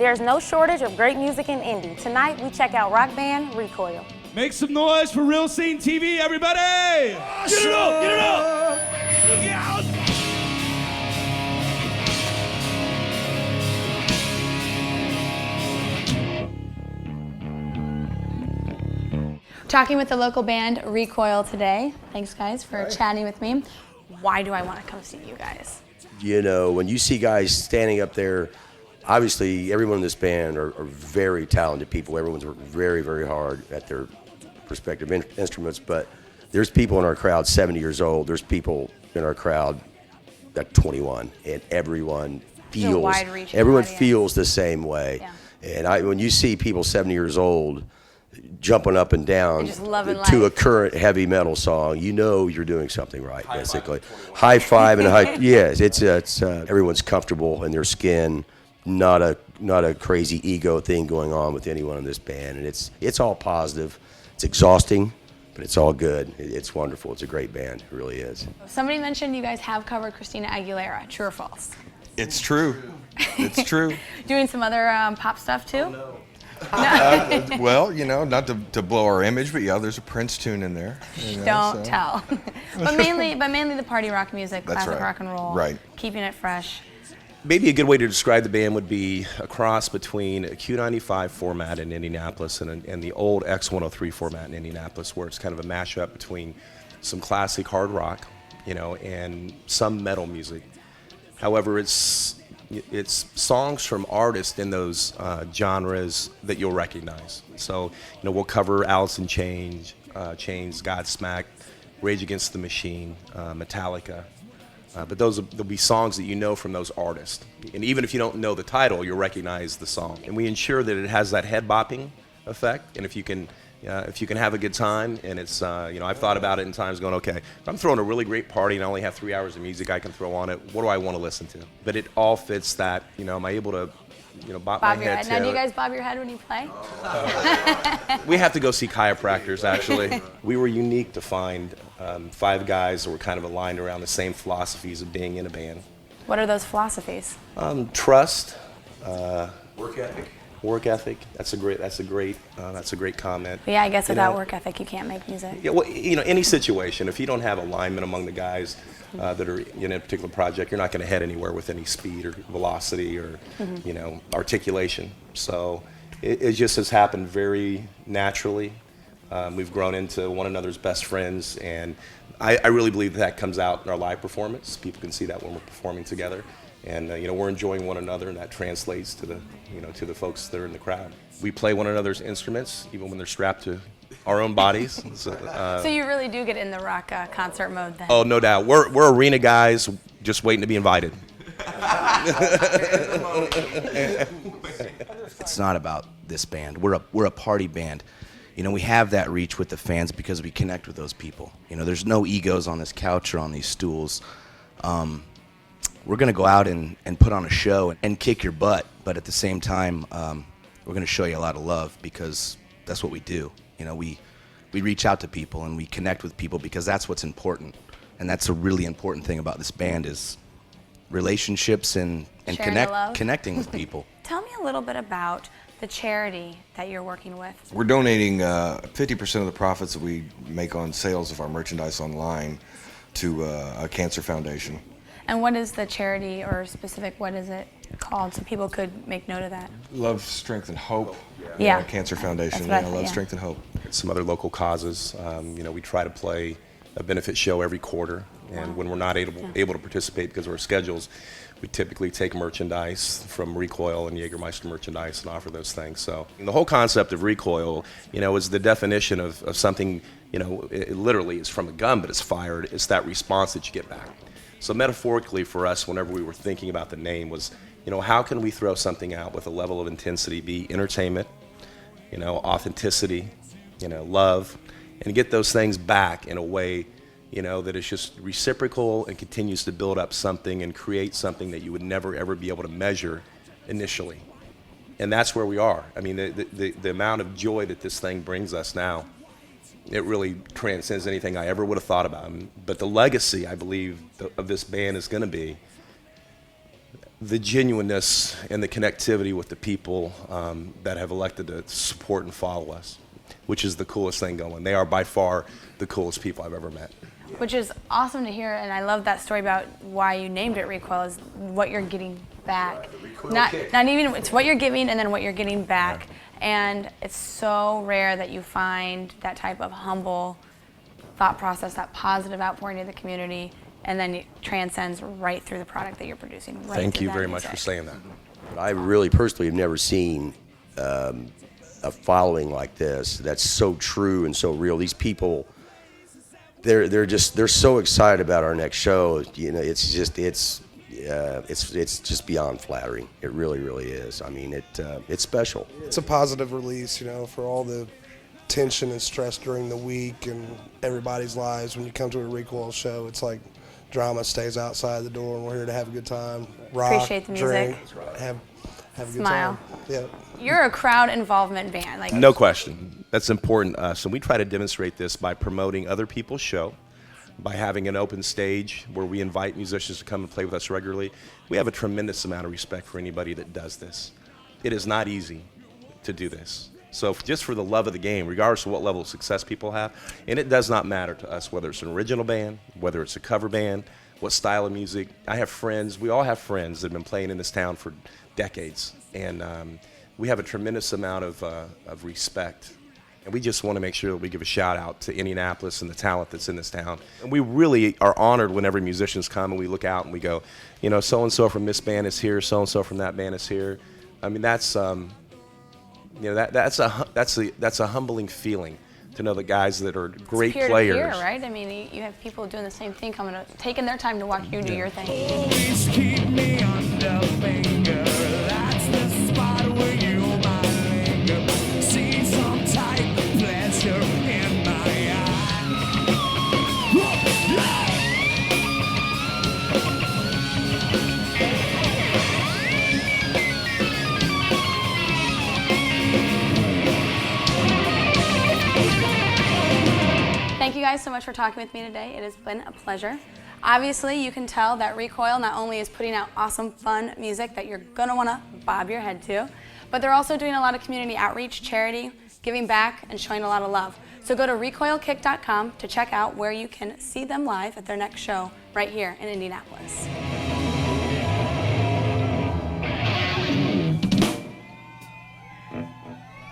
There's no shortage of great music in indie. Tonight, we check out rock band ReCOIL. Make some noise for RealScene TV, everybody! Get it up! Get it up! Look out! Talking with the local band ReCOIL today. Thanks guys for chatting with me. Why do I want to come see you guys? You know, when you see guys standing up there, obviously everyone in this band are very talented people. Everyone's worked very, very hard at their respective instruments, but there's people in our crowd 70 years old. There's people in our crowd at 21, and everyone feels the same way. Yeah. And when you see people 70 years old jumping up and down to a current heavy metal song, you know you're doing something right, basically. High five and high, yes, it's everyone's comfortable in their skin, not a crazy ego thing going on with anyone in this band, and it's all positive. It's exhausting, but it's all good. It's wonderful. It's a great band. It really is. Somebody mentioned you guys have covered Christina Aguilera. True or false? It's true. It's true. Doing some other pop stuff too? Oh, no. Well, you know, not to blow our image, but yeah, there's a Prince tune in there. You know, Don't tell. but mainly the party rock music, That's classic right. rock and roll. Right. Keeping it fresh. Maybe a good way to describe the band would be a cross between a Q95 format in Indianapolis and the old X103 format in Indianapolis, where it's kind of a mashup between some classic hard rock, you know, and some metal music. However, it's songs from artists in those genres that you'll recognize. So, you know, we'll cover Alice in Chains, Godsmack, Rage Against the Machine, Metallica. But there'll be songs that you know from those artists. And even if you don't know the title, you'll recognize the song. And we ensure that it has that head bopping effect. And if you can have a good time, and it's, you know, I've thought about it in times going, okay, if I'm throwing a really great party and I only have 3 hours of music I can throw on it, what do I want to listen to? But it all fits that, you know, am I able to, you know, bop my head to Now, do you guys bob your head when you play? We have to go see chiropractors, actually. We were unique to find 5 guys that were kind of aligned around the same philosophies of being in a band. What are those philosophies? Trust, work ethic. That's a great comment. But yeah, I guess without work ethic, you can't make music. Yeah, well, you know, any situation, if you don't have alignment among the guys that are in a particular project, you're not going to head anywhere with any speed or velocity or, you know, articulation. So it just has happened very naturally. We've grown into one another's best friends, and I really believe that comes out in our live performance. People can see that when we're performing together. And you know, we're enjoying one another, and that translates to the folks that are in the crowd. We play one another's instruments, even when they're strapped to our own bodies. So you really do get in the rock concert mode then? Oh, no doubt. We're arena guys, just waiting to be invited. It's not about this band. We're a party band. You know, we have that reach with the fans because we connect with those people. You know, there's no egos on this couch or on these stools. We're going to go out and put on a show and kick your butt, but at the same time, we're going to show you a lot of love because that's what we do. You know, we reach out to people and we connect with people because that's what's important. And that's a really important thing about this band is relationships and connecting with people. Tell me a little bit about the charity that you're working with. We're donating 50% of the profits that we make on sales of our merchandise online to a cancer foundation. And what is the charity, or specific, what is it called, so people could make note of that? Love, Strength, and Hope. Yeah. Cancer Foundation. That's Love, Strength, and Hope. Some other local causes. You know, we try to play a benefit show every quarter, and when we're not able to participate because of our schedules, we typically take merchandise from ReCOIL and Jägermeister merchandise and offer those things. So the whole concept of ReCOIL, you know, is the definition of something, you know, it literally is from a gun, but it's fired. It's that response that you get back. So metaphorically for us, whenever we were thinking about the name was, you know, how can we throw something out with a level of intensity, be entertainment, you know, authenticity, you know, love, and get those things back in a way, you know, that is just reciprocal and continues to build up something and create something that you would never ever be able to measure initially. And that's where we are. I mean, the amount of joy that this thing brings us now, it really transcends anything I ever would have thought about. But the legacy, I believe, of this band is going to be the genuineness and the connectivity with the people that have elected to support and follow us, which is the coolest thing going. They are by far the coolest people I've ever met. Which is awesome to hear, and I love that story about why you named it RECOIL, is what you're getting back. Not even, it's what you're giving and then what you're getting back. And it's so rare that you find that type of humble thought process, that positive outpouring to the community, and then it transcends right through the product that you're producing. Right. Thank you very much for saying that. But I really personally have never seen a following like this that's so true and so real. These people, they're so excited about our next show. You know, it's just beyond flattering. It really, really is. I mean, it's special. It's a positive release, you know, for all the tension and stress during the week and everybody's lives. When you come to a RECOIL show, it's like drama stays outside the door, and we're here to have a good time. Rock, appreciate the music. Drink, have a good Smile. time. Yeah. You're a crowd involvement band. Like, no question. That's important to us. And we try to demonstrate this by promoting other people's show, by having an open stage where we invite musicians to come and play with us regularly. We have a tremendous amount of respect for anybody that does this. It is not easy to do this. So just for the love of the game, regardless of what level of success people have, and it does not matter to us whether it's an original band, whether it's a cover band, what style of music. I have friends, we all have friends that have been playing in this town for decades, and we have a tremendous amount of respect. And we just want to make sure that we give a shout out to Indianapolis and the talent that's in this town. And we really are honored whenever musicians come and we look out and we go, you know, so-and-so from this band is here, so-and-so from that band is here. I mean, that's, you know, that's a humbling feeling to know the guys that are great peer players. to peer, right? I mean, you have people doing the same thing, taking their time to watch you do your thing. Always keep me under finger. That's the spot where you might linger. See some type of pleasure in my Thank you guys so much for talking with me today. It has been a pleasure. Obviously, you can tell that RECOIL not only is putting out awesome, fun music that you're gonna wanna bob your head to, but they're also doing a lot of community outreach, charity, giving back, and showing a lot of love. So go to recoilkick.com to check out where you can see them live at their next show right here in Indianapolis.